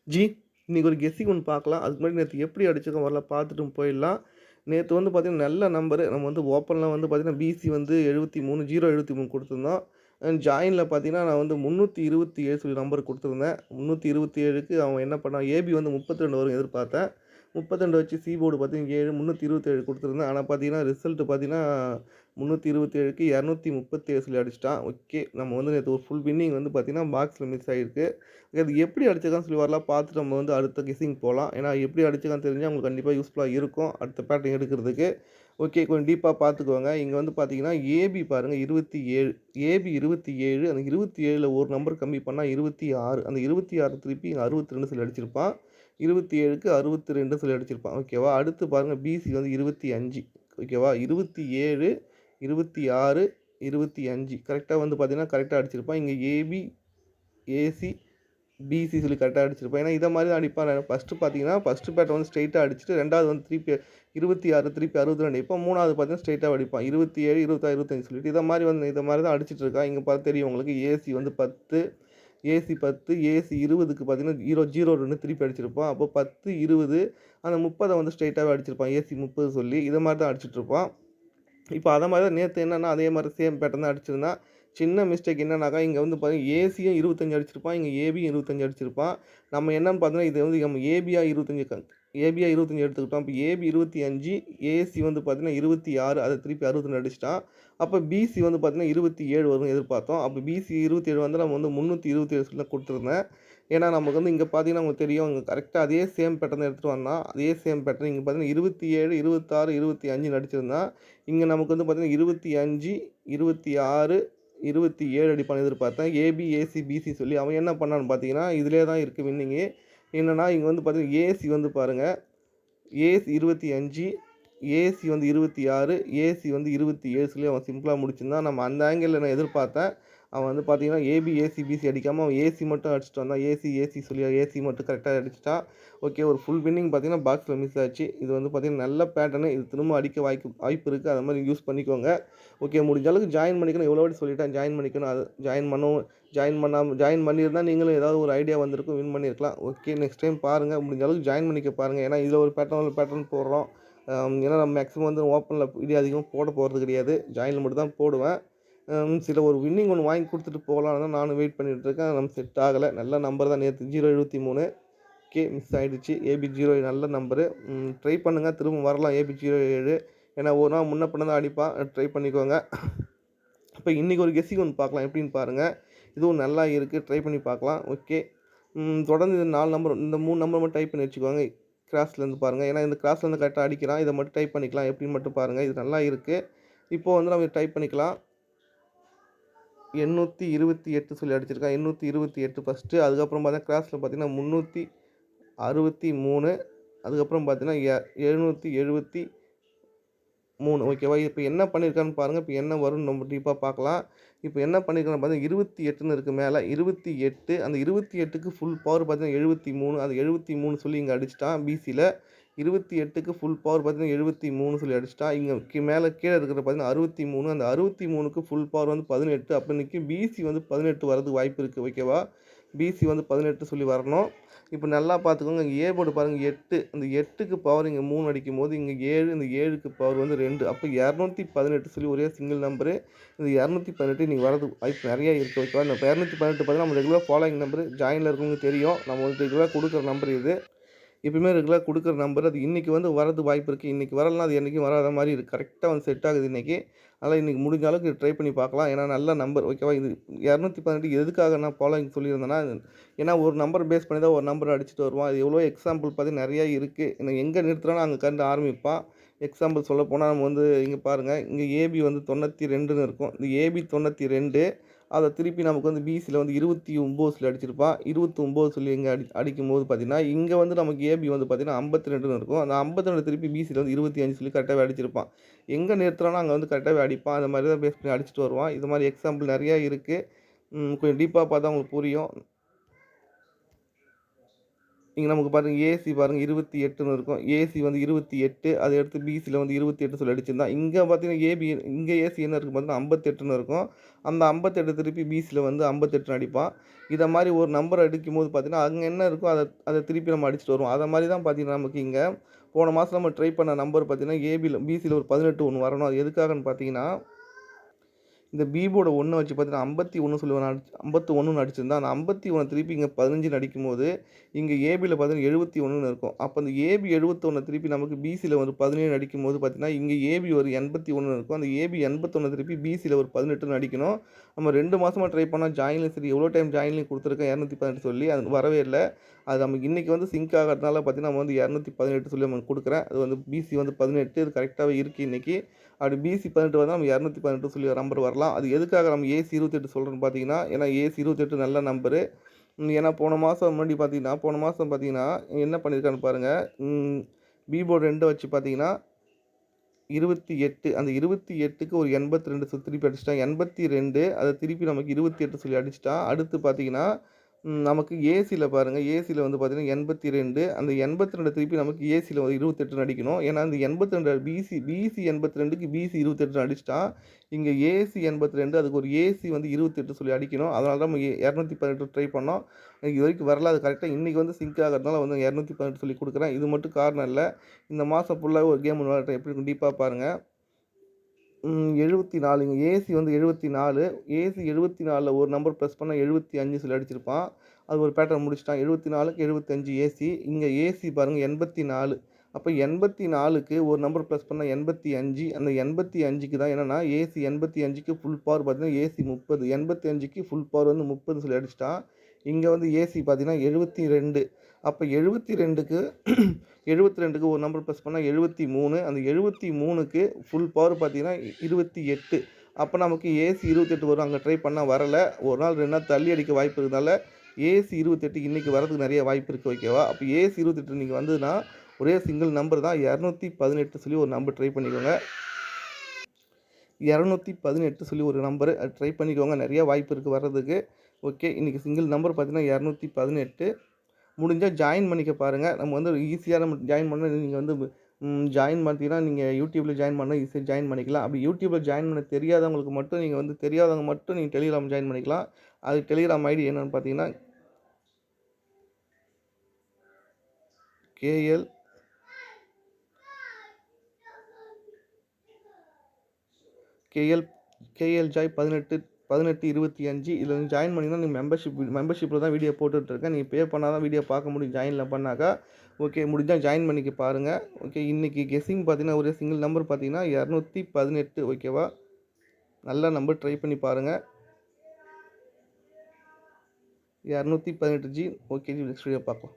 G, இன்னைக்கு ஒரு guessing ஒண்ணு பார்க்கலாம். அதுக்கு முன்னாடி நேத்து எப்படி அடிச்சோம் வரல பார்த்துட்டு போயிடலாம். நேத்து வந்து பார்த்தீங்கன்னா, நல்ல நம்பரு. நம்ம வந்து ஓப்பன்ல வந்து பார்த்தீங்கன்னா, பிசி வந்து 73 073 குடுத்துருந்தோம். ஜாயின்ல பார்த்தீங்கன்னா, நான் வந்து 327 சொல்லி நம்பர் குடுத்துருந்தேன். 327க்கு அவன் என்ன பண்ணான், ஏபி வந்து 32 வரும் எதிர்பார்த்தேன். 32 வச்சு சி போர்டு பார்த்தீங்கன்னா 7 327 குடுத்துருந்தேன். ஆனா பார்த்தீங்கன்னா, ரிசல்ட் பார்த்தீங்கன்னா, 327க்கு 237 சொல்லி அடிச்சுட்டான். ஓகே. நம்ம வந்து நேத்து ஒரு ஃபுல் வின்னிங் வந்து பார்த்தீங்கன்னா, பாக்ஸ்ல மிஸ் ஆயிருக்கு. அது எப்படி அடிச்சிருக்கான்னு சொல்லி வரலாம் பார்த்துட்டு நம்ம வந்து அடுத்த கெஸ்ஸிங் போலாம். ஏன்னா எப்படி அடிச்சிருக்கான்னு தெரிஞ்சா உங்களுக்கு கண்டிப்பா யூஸ்ஃபுல்லா இருக்கும். அடுத்த பேட்டர்ன் எடுக்கிறதுக்கு. ஓகே. கொஞ்சம் டீப்பா பார்த்துக்கோங்க. இங்க வந்து பார்த்தீங்கன்னா, ஏபி பாருங்க 27. ஏபி 27. அந்த 27ல ஒரு நம்பர் கம்மி பண்ணா 26. அந்த 26 திருப்பி இங்க 62 சொல்லி அடிச்சிருப்பான். 27க்கு 62 சொல்லி அடிச்சிருப்பான். ஓகேவா? அடுத்து பாருங்க பிசி வந்து 25. ஓகேவா? 27, 26, 25 கரெக்ட்டா வந்து பார்த்தீங்கன்னா, கரெக்ட்டா அடிச்சிருப்பான். இங்க ஏபி, ஏசி பிசி சொல்லி கரெக்ட்டா அடிச்சிருப்பேன். ஏன்னா, இத மாரி தான் அடிப்பான். ஃபர்ஸ்ட்டு பார்த்தீங்கன்னா, ஃபர்ஸ்ட்டு பேட் வந்து ஸ்ட்ரெயிட்டா அடிச்சுட்டு 2வது வந்து திருப்பி 26 திருப்பி 62 இப்போ 3வது பார்த்தீங்கன்னா, ஸ்ட்ரெயிட்டா அடிப்பான். 27, 26, 25 சொல்லிட்டு இத மாரி தான் அடிச்சிட்டு இருக்கான். இங்க பார்த்தா தெரியும் உங்களுக்கு. ஏசி வந்து 10, ஏசி 10, ஏசி 20க்கு பார்த்தீங்கன்னா, 0 திருப்பி அடிச்சிருப்பான். அப்போ 10, 20 அந்த 30 வந்து ஸ்ட்ரெயிட்டாவே அடிச்சிருப்பான். ஏசி 30 சொல்லி இத மாரி தான் அடிச்சிட்டு இருப்பான். இப்ப அத மாரி தான் நேத்து என்னன்னா, அதே மாரி சேம் பேட்டர்ன் தான் அடிச்சிருந்தான். சின்ன மிஸ்டேக் என்னன்னாக்கா, இங்க வந்து பார்த்தீங்கன்னா, ஏசியும் 25 அடிச்சிருப்பான். இங்க ஏபியும் 25 அடிச்சிருப்பான். நம்ம என்னன்னு பார்த்தோம்னா, இது வந்து நம்ம ஏபியா 25 எடுத்துக்கிட்டோம். அப்ப ஏபி 25, ஏசி வந்து பார்த்தீங்கன்னா 26 அத திருப்பி 62 அடிச்சுட்டான். அப்ப பிசி வந்து பார்த்தீங்கன்னா 27 வரும்னு எதிர்பார்த்தோம். அப்ப பிசி 27 வந்து நம்ம வந்து 327 சொல்லி தான் குடுத்துருந்தேன். ஏன்னா, நமக்கு வந்து இங்க பார்த்தீங்கன்னா, உங்களுக்கு தெரியும். இங்க கரெக்ட்டா அதே சேம் பேட்டர்ன் தான் எடுத்துட்டு வந்தான். அதே சேம் பேட்டர்ன் இங்க பார்த்தீங்கன்னா 27, 26, 25ன்னு அடிச்சிருந்தான். இங்க நமக்கு வந்து பார்த்தீங்கன்னா 25, 26, 27 அடிப்பான்னு எதிர்பார்த்தேன். ஏபி, ஏசி, பிசி சொல்லி அவன் என்ன பண்ணான்னு பார்த்தீங்கன்னா, இதிலேயே தான் இருக்கு வின்னிங்கே. என்னன்னா, இங்க வந்து பார்த்தீங்கன்னா, ஏசி வந்து பாருங்க, ஏசி 25, ஏசி வந்து 26, ஏசி வந்து 27 சொல்லி அவன் சிம்பிளா முடிச்சிருந்தான். நம்ம அந்த ஆங்கிள்ல நான் எதிர்பார்த்தேன். அவன் வந்து பார்த்தீங்கன்னா, ஏபி, ஏசி, பிசி அடிக்காம அவன் ஏசி மட்டும் அடிச்சுட்டு வந்தான். ஏசி சொல்லி ஏசி மட்டும் கரெக்ட்டா அடிச்சுட்டான். ஓகே. ஒரு ஃபுல் வின்னிங் பார்த்தீங்கன்னா, பாக்ஸ்ல மிஸ் ஆச்சு. இது வந்து பார்த்தீங்கன்னா, நல்ல பேட்டர்னு. இது திரும்ப அடிக்க வாய்ப்பு இருக்கு. அத மாரி யூஸ் பண்ணிக்கோங்க. ஓகே. முடிஞ்ச அளவுக்கு ஜாயின் பண்ணிக்கணும். எவ்வளோ வாட்டி சொல்லிட்டேன் ஜாயின் பண்ணிக்கணும். அது ஜாயின் பண்ணியிருந்தா நீங்களும் ஏதாவது ஒரு ஐடியா வந்திருக்கும். வின் பண்ணியிருக்கலாம். ஓகே. நெக்ஸ்ட் டைம் பாருங்க. முடிஞ்ச அளவுக்கு ஜாயின் பண்ணிக்க பாருங்க. ஏன்னா, இதுல ஒரு பேட்டர்ன் போடுறோம். ஏன்னா நம்ம மேக்ஸிமம் வந்து ஓப்பன்ல வீடியோ அதிகமா போட போறது கிடையாது. ஜாயின்ல மட்டும் தான் போடுவேன். சில ஒரு வின்னிங் ஒண்ணு வாங்கி குடுத்துட்டு போலான்னு தான் நானும் வெயிட் பண்ணிட்டு இருக்கேன். நமக்கு செட் ஆகல. நல்ல நம்பர் தான் நேத்து 073. ஓகே. மிஸ் ஆயிடுச்சு. ஏபி07 நல்ல நம்பரு. ட்ரை பண்ணுங்க. திரும்ப வரலாம் ஏபி07. ஏன்னா ஒரு நாள் முன்ன பின்ன தான் அடிப்பான். ட்ரை பண்ணிக்கோங்க. இப்ப இன்னைக்கு ஒரு கெஸ்ஸிங் ஒண்ணு பார்க்கலாம். எப்படின்னு பாருங்க. இதுவும் நல்லா இருக்கு. ட்ரை பண்ணி பார்க்கலாம். ஓகே. தொடர்ந்து இந்த 4 நம்பர் இந்த 3 நம்பர் மட்டும் டைப் பண்ணி வச்சுக்கோங்க. கிராஸ்லேருந்து பாருங்க. ஏன்னா இந்த கிராஸ்லேருந்து கரெக்ட்டா அடிக்கிறான். இத மட்டும் டைப் பண்ணிக்கலாம். எப்படின்னு மட்டும் பாருங்க. இது நல்லா இருக்கு. இப்போ வந்து நம்ம டைப் பண்ணிக்கலாம். 828 சொல்லி அடிச்சிருக்கான். 828 ஃபர்ஸ்ட்டு. அதுக்கப்புறம் பார்த்தீங்கன்னா, கிராஸ்ல பார்த்தீங்கன்னா 363. அதுக்கப்புறம் பார்த்தீங்கன்னா, 773 ஓகேவா? இப்ப என்ன பண்ணியிருக்கான்னு பாருங்க. இப்ப என்ன வரும்னு நம்ம டீப்பா பார்க்கலாம். இப்ப என்ன பண்ணியிருக்கான்னு பார்த்தீங்கன்னா, 28ன்னு இருக்கு மேல. 28 அந்த 28க்கு ஃபுல் பவர் பார்த்தீங்கன்னா 73. அது 73 சொல்லி இங்க அடிச்சுட்டான் பிசில. 28க்கு ஃபுல் பவர் பார்த்தீங்கன்னா 73 சொல்லி அடிச்சுட்டான். இங்க மேல கீழ இருக்கிறது பார்த்தீங்கன்னா 63. அந்த 63க்கு ஃபுல் பவர் வந்து 18. அப்ப இன்னைக்கு பிசி வந்து 18 வரதுக்கு வாய்ப்பு இருக்கு. ஓகேவா? பிசி வந்து 18 சொல்லி வரணும். இப்ப நல்லா பார்த்துக்கோங்க. இங்க ஏ போர்டு பாருங்க 8. அந்த 8க்கு பவர் இங்க 3 அடிக்கும்போது, இங்க 7 இந்த 7க்கு பவர் வந்து 2. அப்ப 218 சொல்லி ஒரே சிங்கிள் நம்பரு. இந்த 218 இன்னைக்கு வரதுக்கு வாய்ப்பு நெறைய இருக்கு. ஓகேவா? இந்த 218 பார்த்தீங்கன்னா, நம்ம ரெகுலர் ஃபாலோயிங் நம்பரு. ஜாயின்ல இருக்கவங்களுக்கு தெரியும். நம்ம வந்து ரெகுலரா குடுக்குற நம்பர் இது. எப்பயுமே ரெகுலரா குடுக்குற நம்பர். அது இன்னைக்கு வந்து வரதுக்கு வாய்ப்பு இருக்கு. இன்னைக்கு வரலனா அது என்னைக்கும் வராத மாரி இருக்கு. கரெக்ட்டா வந்து செட் ஆகுது இன்னைக்கு. அதனால இன்னைக்கு முடிஞ்ச அளவுக்கு ட்ரை பண்ணி பார்க்கலாம். ஏன்னா நல்ல நம்பர். ஓகேவா? இது 218 எதுக்காக நான் ஃபாலோயிங் சொல்லியிருந்தேன்னா, ஏன்னா ஒரு நம்பர் பேஸ் பண்ணி தான் ஒரு நம்பர் அடிச்சுட்டு வருவான். அது எவ்வளோ எக்ஸாம்பிள் பார்த்தீங்கன்னா நெறைய இருக்கு. எங்க நிறுத்துறானோ அங்க கண்டு ஆரம்பிப்பான். எக்ஸாம்பிள் சொல்லப்போனா நம்ம வந்து இங்க பாருங்க. இங்க ஏபி வந்து 92ன்னு இருக்கும். இந்த ஏபி 92 அத திருப்பி நமக்கு வந்து பிசில வந்து 29 சொல்லி அடிச்சிருப்பான். 29 சொல்லி இங்க அடிக்கும்போது பார்த்தீங்கன்னா, இங்க வந்து நமக்கு ஏபி வந்து பார்த்தீங்கன்னா 52ன்னு இருக்கும். அந்த 52 திருப்பி பிசில வந்து 25 சொல்லி கரெக்ட்டாவே அடிச்சிருப்பான். எங்க நிறுத்துறானோ அங்க வந்து கரெக்ட்டாவே அடிப்பான். அந்த மாரி தான் பேஸ் பண்ணி அடிச்சுட்டு வருவான். இது மாரி எக்ஸாம்பிள் நெறைய இருக்கு. கொஞ்சம் டீப்பா பார்த்தா உங்களுக்கு புரியும். இங்க நமக்கு பாருங்க ஏசி பாருங்க 28ன்னு இருக்கும். ஏசி வந்து 28 அத எடுத்து பிசில வந்து 28 சொல்லி அடிச்சிருந்தான். இங்க பார்த்தீங்கன்னா இங்க ஏசி என்ன இருக்கும் பார்த்தீங்கன்னா 58ன்னு இருக்கும். அந்த 58 திருப்பி பிசில வந்து 58ன்னு அடிப்பான். இத மாரி ஒரு நம்பர் அடிக்கும்போது பார்த்தீங்கன்னா, அங்க என்ன இருக்கோ அத அத திருப்பி நம்ம அடிச்சுட்டு வருவோம். அத மாரி தான் பார்த்தீங்கன்னா, நமக்கு இங்க போன மாசம் நம்ம ட்ரை பண்ண நம்பர் பார்த்தீங்கன்னா, பிசில ஒரு 18 ஒண்ணு வரணும். அது எதுக்காகன்னு பார்த்தீங்கன்னா இந்த பி போர்ட 1 வச்சு பார்த்தீங்கன்னா, 51 சொல்லி ஒண்ணு 51ன்னு அடிச்சிருந்தா, அந்த 51 திருப்பி இங்க 15ன்னு அடிக்கும்போது, இங்க ஏபில பார்த்தீங்கன்னா 71ன்னு இருக்கும். அப்ப அந்த ஏபி 71 திருப்பி நமக்கு பிசில ஒரு 17 அடிக்கும்போது பார்த்தீங்கன்னா, இங்க ஏபி ஒரு 81 இருக்கும். அந்த ஏபி 81 திருப்பி பிசில ஒரு 18ன்னு அடிக்கணும். நம்ம 2 மாசமா ட்ரை பண்ணா ஜாயின்லயும் சரி, எவ்வளோ டைம் ஜாயின்லயும் குடுத்துருக்கேன் 218 சொல்லி, அது வரவே இல்ல. அது நமக்கு இன்னைக்கு வந்து சிங்க் ஆகாதனால பார்த்தீங்கன்னா, நம்ம வந்து 218 சொல்லி நம்ம குடுக்குறேன். அது வந்து பிசி வந்து 18 இது கரெக்ட்டாவே இருக்கு இன்னைக்கு. அப்படி பிசி 18 வந்தா நம்ம 218 சொல்லி ஒரு நம்பர் வரலாம். அது எதுக்காக நம்ம ஏசி 28 சொல்றோம்ன்னு பார்த்தீங்கன்னா, ஏன்னா ஏசி 28 நல்ல நம்பரு. ஏன்னா போன மாசம் முன்னாடி பார்த்தீங்கன்னா, போன மாசம் பார்த்தீங்கன்னா, என்ன பண்ணியிருக்கான்னு பாருங்க. ம் பி போர்ட் 2 வச்சு பார்த்தீங்கன்னா 28 அந்த 28க்கு ஒரு 82 திருப்பி அடிச்சுட்டான். 82 அத திருப்பி நமக்கு 28 சொல்லி அடிச்சுட்டான். அடுத்து பார்த்தீங்கன்னா, நமக்கு ஏசில பாருங்க. ஏசில வந்து பார்த்தீங்கன்னா 82 அந்த 82 திருப்பி நமக்கு ஏசில ஒரு 28ன்னு அடிக்கணும். ஏன்னா, இந்த 82 பிசி 82க்கு பிசி 28ன்னு அடிச்சுட்டான். இங்க ஏசி 82 அதுக்கு ஒரு ஏசி வந்து 28 சொல்லி அடிக்கணும். அதனால தான் நம்ம 218 ட்ரை பண்ணோம். இதுவரைக்கும் வரல. அது கரெக்ட்டா இன்னைக்கு வந்து சிங்க் ஆகுறதுனால வந்து 218 சொல்லி குடுக்குறேன். இது மட்டும் காரணம் இல்ல. இந்த மாசம் ஃபுல்லாவே ஒரு கேம் விளையாடுறேன். எப்படி இருக்கும் டீப்பா பாருங்க. 74ங்க. ஏசி வந்து 74. ஏசி 74ல ஒரு நம்பர் பிரஸ் பண்ணா 75 சொல்லி அடிச்சிருப்பான். அது ஒரு பேட்டர்ன் முடிச்சுட்டான். 74க்கு 75 ஏசி. இங்க ஏசி பாருங்க 84. அப்ப 84க்கு ஒரு நம்பர் பிரஸ் பண்ணா 85. அந்த 85க்கு தான் என்னன்னா, ஏசி 85க்கு ஃபுல் பவர் பார்த்தீங்கன்னா, ஏசி 30. 85க்கு ஃபுல் பவர் வந்து 30 சொல்லி அடிச்சுட்டான். இங்க வந்து ஏசி பார்த்தீங்கன்னா 72. அப்ப 72க்கு 72க்கு ஒரு நம்பர் பிரஸ் பண்ணா 73. அந்த 73க்கு ஃபுல் பவர் பார்த்தீங்கன்னா 28. அப்ப நமக்கு ஏசி 28 வரும். அங்க ட்ரை பண்ணா வரல. 1 நாள் 2 நாள் தள்ளி அடிக்க வாய்ப்பு இருக்கிறதுனால, ஏசி 28 இன்னைக்கு வரதுக்கு நெறைய வாய்ப்பு இருக்கு ஓகேவா? அப்ப ஏசி 28 இன்னைக்கு வந்ததுன்னா, ஒரே சிங்கிள் நம்பர் தான் 218 சொல்லி ஒரு நம்பர் ட்ரை பண்ணிக்கோங்க. 218 சொல்லி ஒரு நம்பரு. அது ட்ரை பண்ணிக்கோங்க. நெறைய வாய்ப்பு இருக்கு வர்றதுக்கு. ஓகே. இன்னைக்கு சிங்கிள் நம்பர் பார்த்தீங்கன்னா 218. முடிஞ்சா ஜாயின் பண்ணிக்க பாருங்க. நம்ம வந்து ஈஸியா நம்ம ஜாயின் பண்ணா நீங்க வந்து ஜாயின் பார்த்தீங்கன்னா, நீங்க YouTubeல ஜாயின் பண்ணா ஈஸியா ஜாயின் பண்ணிக்கலாம். அப்படி YouTubeல ஜாயின் பண்ண தெரியாதவங்களுக்கு மட்டும் நீங்க வந்து தெரியாதவங்க மட்டும் நீங்க Telegram ஜாயின் பண்ணிக்கலாம். அது Telegram ஐடி என்னன்னு பார்த்தீங்கன்னா, KL KL KL ஜாய் 18 1825 இதில வந்து ஜாயின் பண்ணீங்கன்னா, நீங்க மெம்பர்ஷிப்ல தான் வீடியோ போட்டுட்ருக்கேன். நீங்க பே பண்ணா தான் வீடியோ பார்க்க முடியும். ஜாயின்ல பண்ணாக்கா. ஓகே. முடிஞ்சா ஜாயின் பண்ணிக்க பாருங்க. ஓகே. இன்னைக்கு கெஸ்ஸிங் பார்த்தீங்கன்னா, ஒரே சிங்கிள் நம்பர் பார்த்தீங்கன்னா 218 ஓகேவா? நல்ல நம்பர் ட்ரை பண்ணி பாருங்க. 218 G. Okay G. Next video பார்க்கலாம்.